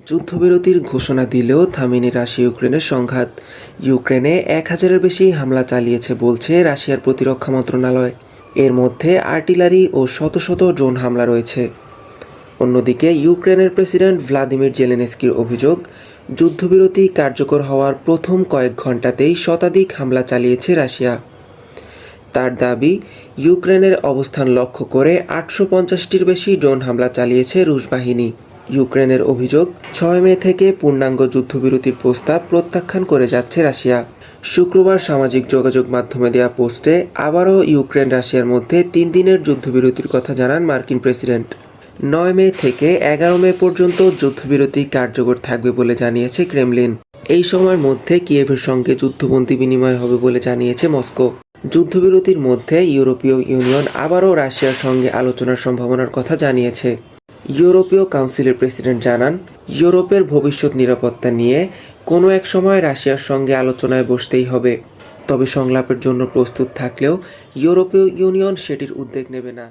যুদ্ধবিরতির ঘোষণা দিলেও থামেনি রাশিয়া ইউক্রেনের সংঘাত। ইউক্রেনে ১,০০০-এর বেশি হামলা চালিয়েছে বলছে রাশিয়ার প্রতিরক্ষা মন্ত্রণালয়। এর মধ্যে আর্টিলারি ও শত শত ড্রোন হামলা রয়েছে। অন্যদিকে ইউক্রেনের প্রেসিডেন্ট ভ্লাদিমির জেলেনস্কির অভিযোগ, যুদ্ধবিরতি কার্যকর হওয়ার প্রথম কয়েক ঘণ্টাতেই শতাধিক হামলা চালিয়েছে রাশিয়া। তার দাবি, ইউক্রেনের অবস্থান লক্ষ্য করে ৮৫০টির বেশি ড্রোন হামলা চালিয়েছে রুশ বাহিনী। ইউক্রেনের অভিযোগ, ৬ মে থেকে পূর্ণাঙ্গ যুদ্ধবিরতির প্রস্তাব প্রত্যাখ্যান করে যাচ্ছে রাশিয়া। শুক্রবার সামাজিক যোগাযোগ মাধ্যমে দেওয়া পোস্টে আবারও ইউক্রেন রাশিয়ার মধ্যে ৩ দিনের যুদ্ধবিরতির কথা জানান মার্কিন প্রেসিডেন্ট। ৯ মে থেকে ১১ মে পর্যন্ত যুদ্ধবিরতি কার্যকর থাকবে বলে জানিয়েছে ক্রেমলিন। এই সময়ের মধ্যে কিয়েভের সঙ্গে যুদ্ধবন্দী বিনিময় হবে বলে জানিয়েছে মস্কো। যুদ্ধবিরতির মধ্যে ইউরোপীয় ইউনিয়ন আবারও রাশিয়ার সঙ্গে আলোচনার সম্ভাবনার কথা জানিয়েছে। ইউরোপীয় কাউন্সিলের প্রেসিডেন্ট জানান, ইউরোপের ভবিষ্যৎ নিরাপত্তা নিয়ে কোনো এক সময় রাশিয়ার সঙ্গে আলোচনায় বসতেই হবে। তবে সংলাপের জন্য প্রস্তুত থাকলেও ইউরোপীয় ইউনিয়ন সেটির উদ্যোগ নেবে না।